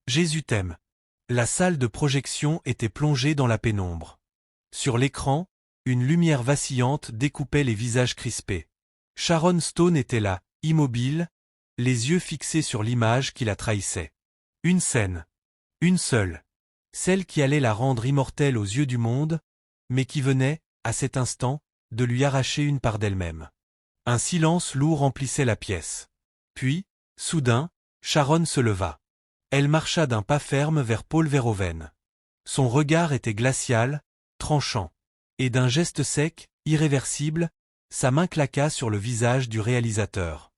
Jésus t'aime. La salle de projection était plongée dans la pénombre. Sur l'écran, une lumière vacillante découpait les visages crispés. Sharon Stone était là, immobile, les yeux fixés sur l'image qui la trahissait. Une scène. Une seule. Celle qui allait la rendre immortelle aux yeux du monde, mais qui venait, à cet instant, de lui arracher une part d'elle-même. Un silence lourd remplissait la pièce. Puis, soudain, Sharon se leva. Elle marcha d'un pas ferme vers Paul Verhoeven. Son regard était glacial, tranchant. Et d'un geste sec, irréversible, sa main claqua sur le visage du réalisateur.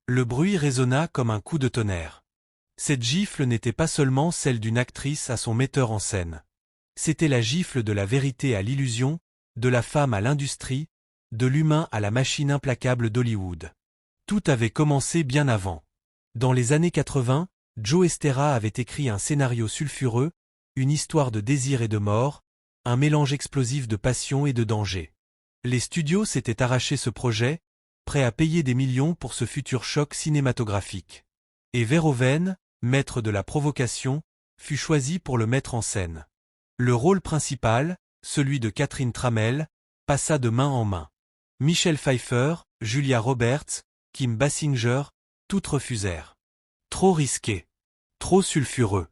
Le bruit résonna comme un coup de tonnerre. Cette gifle n'était pas seulement celle d'une actrice à son metteur en scène. C'était la gifle de la vérité à l'illusion, de la femme à l'industrie, de l'humain à la machine implacable d'Hollywood. Tout avait commencé bien avant. Dans les années 80, Joe Estera avait écrit un scénario sulfureux, une histoire de désir et de mort, un mélange explosif de passion et de danger. Les studios s'étaient arrachés ce projet, prêts à payer des millions pour ce futur choc cinématographique. Et Verhoeven, maître de la provocation, fut choisi pour le mettre en scène. Le rôle principal, celui de Catherine Tramell, passa de main en main. Michelle Pfeiffer, Julia Roberts, Kim Basinger, toutes refusèrent. Trop risqué. Trop sulfureux.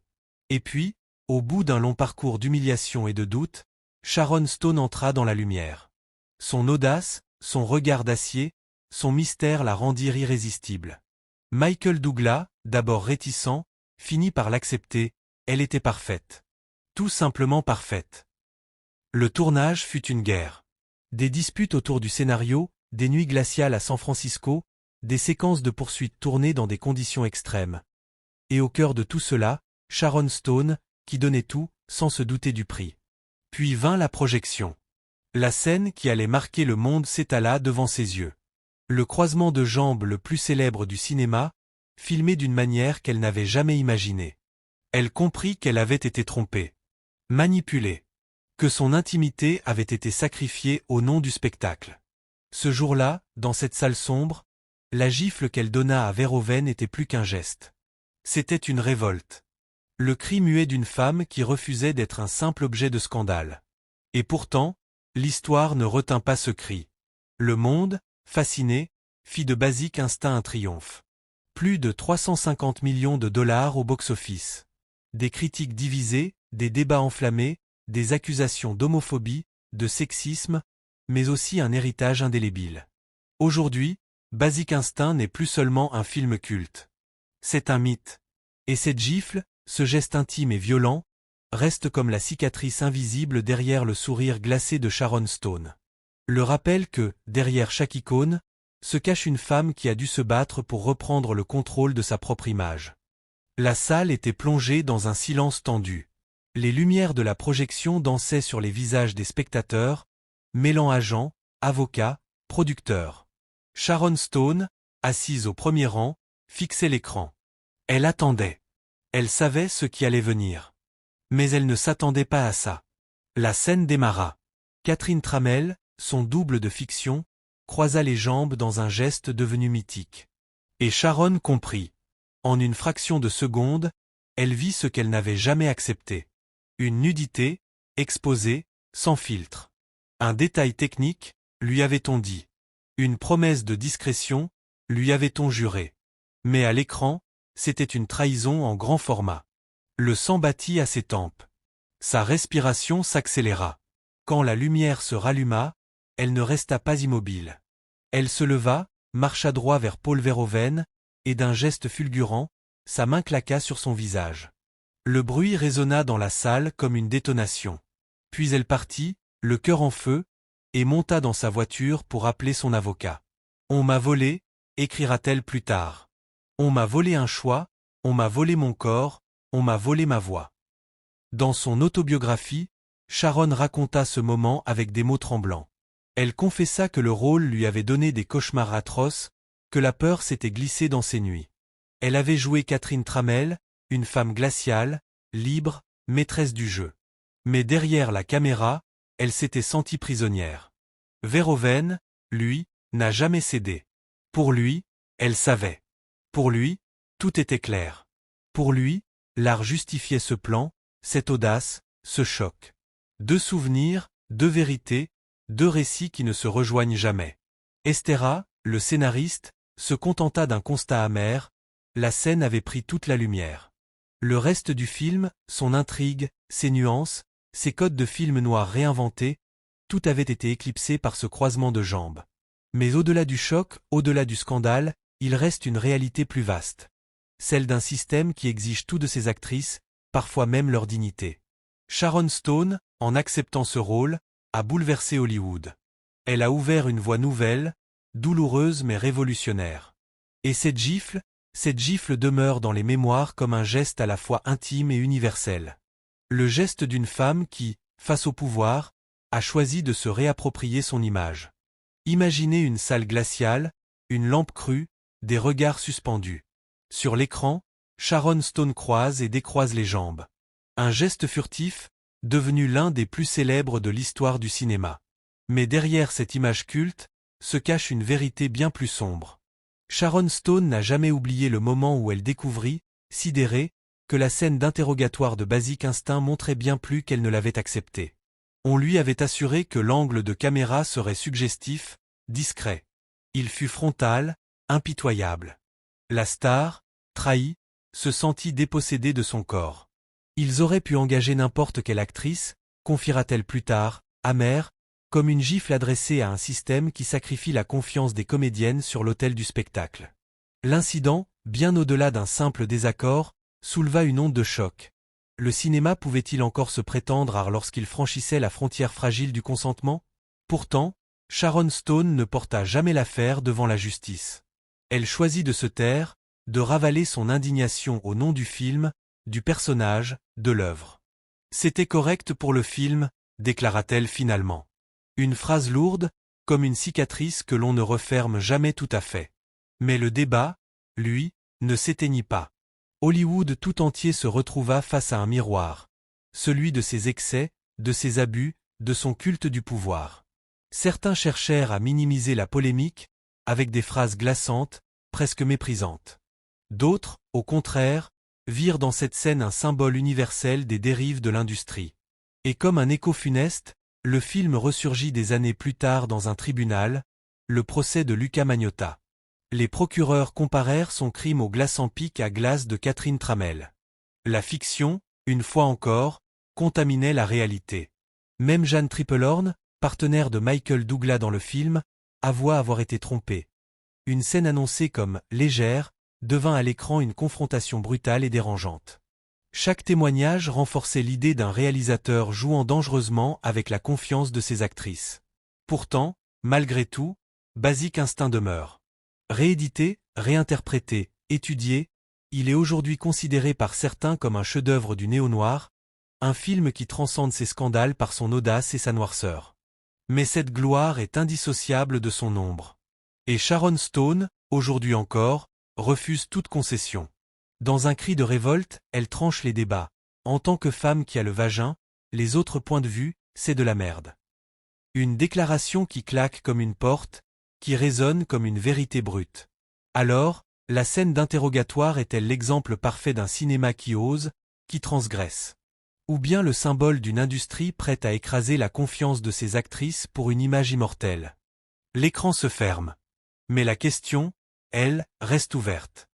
Et puis, au bout d'un long parcours d'humiliation et de doute, Sharon Stone entra dans la lumière. Son audace, son regard d'acier, son mystère la rendirent irrésistible. Michael Douglas, d'abord réticent, finit par l'accepter, elle était parfaite. Tout simplement parfaite. Le tournage fut une guerre. Des disputes autour du scénario, des nuits glaciales à San Francisco, des séquences de poursuites tournées dans des conditions extrêmes. Et au cœur de tout cela, Sharon Stone, qui donnait tout, sans se douter du prix. Puis vint la projection. La scène qui allait marquer le monde s'étala devant ses yeux. Le croisement de jambes le plus célèbre du cinéma, filmé d'une manière qu'elle n'avait jamais imaginée. Elle comprit qu'elle avait été trompée. Manipulée. Que son intimité avait été sacrifiée au nom du spectacle. Ce jour-là, dans cette salle sombre, la gifle qu'elle donna à Verhoeven n'était plus qu'un geste. C'était une révolte. Le cri muet d'une femme qui refusait d'être un simple objet de scandale. Et pourtant, l'histoire ne retint pas ce cri. Le monde, fasciné, fit de Basic Instinct un triomphe. Plus de 350 millions de dollars au box-office. Des critiques divisées, des débats enflammés, des accusations d'homophobie, de sexisme, mais aussi un héritage indélébile. Aujourd'hui, Basic Instinct n'est plus seulement un film culte. C'est un mythe. Et cette gifle, ce geste intime et violent, reste comme la cicatrice invisible derrière le sourire glacé de Sharon Stone. Le rappel que, derrière chaque icône, se cache une femme qui a dû se battre pour reprendre le contrôle de sa propre image. La salle était plongée dans un silence tendu. Les lumières de la projection dansaient sur les visages des spectateurs, mêlant agents, avocats, producteurs. Sharon Stone, assise au premier rang, fixait l'écran. Elle attendait. Elle savait ce qui allait venir. Mais elle ne s'attendait pas à ça. La scène démarra. Catherine Tramell, son double de fiction, croisa les jambes dans un geste devenu mythique. Et Sharon comprit. En une fraction de seconde, elle vit ce qu'elle n'avait jamais accepté. Une nudité, exposée, sans filtre. Un détail technique, lui avait-on dit. Une promesse de discrétion, lui avait-on juré. Mais à l'écran, c'était une trahison en grand format. Le sang battit à ses tempes. Sa respiration s'accéléra. Quand la lumière se ralluma, elle ne resta pas immobile. Elle se leva, marcha droit vers Paul Verhoeven, et d'un geste fulgurant, sa main claqua sur son visage. Le bruit résonna dans la salle comme une détonation. Puis elle partit, le cœur en feu, et monta dans sa voiture pour appeler son avocat. On m'a volé, écrira-t-elle plus tard. On m'a volé un choix, on m'a volé mon corps, on m'a volé ma voix. Dans son autobiographie, Sharon raconta ce moment avec des mots tremblants. Elle confessa que le rôle lui avait donné des cauchemars atroces, que la peur s'était glissée dans ses nuits. Elle avait joué Catherine Tramell, une femme glaciale, libre, maîtresse du jeu. Mais derrière la caméra, elle s'était sentie prisonnière. Verhoeven, lui, n'a jamais cédé. Pour lui, elle savait. Pour lui, tout était clair. Pour lui, L'art justifiait ce plan, cette audace, ce choc. Deux souvenirs, deux vérités, deux récits qui ne se rejoignent jamais. Estéra, le scénariste, se contenta d'un constat amer, la scène avait pris toute la lumière. Le reste du film, son intrigue, ses nuances, ses codes de film noir réinventés, tout avait été éclipsé par ce croisement de jambes. Mais au-delà du choc, au-delà du scandale, il reste une réalité plus vaste. Celle d'un système qui exige tout de ses actrices, parfois même leur dignité. Sharon Stone, en acceptant ce rôle, a bouleversé Hollywood. Elle a ouvert une voie nouvelle, douloureuse mais révolutionnaire. Et cette gifle demeure dans les mémoires comme un geste à la fois intime et universel. Le geste d'une femme qui, face au pouvoir, a choisi de se réapproprier son image. Imaginez une salle glaciale, une lampe crue, des regards suspendus. Sur l'écran, Sharon Stone croise et décroise les jambes. Un geste furtif, devenu l'un des plus célèbres de l'histoire du cinéma. Mais derrière cette image culte, se cache une vérité bien plus sombre. Sharon Stone n'a jamais oublié le moment où elle découvrit, sidérée, que la scène d'interrogatoire de Basic Instinct montrait bien plus qu'elle ne l'avait accepté. On lui avait assuré que l'angle de caméra serait suggestif, discret. Il fut frontal, impitoyable. La star, trahie, se sentit dépossédée de son corps. Ils auraient pu engager n'importe quelle actrice, confiera-t-elle plus tard, amère, comme une gifle adressée à un système qui sacrifie la confiance des comédiennes sur l'autel du spectacle. L'incident, bien au-delà d'un simple désaccord, souleva une onde de choc. Le cinéma pouvait-il encore se prétendre art lorsqu'il franchissait la frontière fragile du consentement? Pourtant, Sharon Stone ne porta jamais l'affaire devant la justice. Elle choisit de se taire, de ravaler son indignation au nom du film, du personnage, de l'œuvre. C'était correct pour le film, déclara-t-elle finalement. Une phrase lourde, comme une cicatrice que l'on ne referme jamais tout à fait. Mais le débat, lui, ne s'éteignit pas. Hollywood tout entier se retrouva face à un miroir. Celui de ses excès, de ses abus, de son culte du pouvoir. Certains cherchèrent à minimiser la polémique, avec des phrases glaçantes, presque méprisantes. D'autres, au contraire, virent dans cette scène un symbole universel des dérives de l'industrie. Et comme un écho funeste, le film ressurgit des années plus tard dans un tribunal, le procès de Luca Magnotta. Les procureurs comparèrent son crime au glaçant pic à glace de Catherine Tramell. La fiction, une fois encore, contaminait la réalité. Même Jeanne Tripplehorn, partenaire de Michael Douglas dans le film, avoua avoir été trompée. Une scène annoncée comme « légère » devint à l'écran une confrontation brutale et dérangeante. Chaque témoignage renforçait l'idée d'un réalisateur jouant dangereusement avec la confiance de ses actrices. Pourtant, malgré tout, Basic Instinct demeure. Réédité, réinterprété, étudié, il est aujourd'hui considéré par certains comme un chef-d'œuvre du néo-noir, un film qui transcende ses scandales par son audace et sa noirceur. Mais cette gloire est indissociable de son ombre. Et Sharon Stone, aujourd'hui encore, refuse toute concession. Dans un cri de révolte, elle tranche les débats. En tant que femme qui a le vagin, les autres points de vue, c'est de la merde. Une déclaration qui claque comme une porte, qui résonne comme une vérité brute. Alors, la scène d'interrogatoire est-elle l'exemple parfait d'un cinéma qui ose, qui transgresse? Ou bien le symbole d'une industrie prête à écraser la confiance de ses actrices pour une image immortelle? L'écran se ferme. Mais la question, elle, reste ouverte.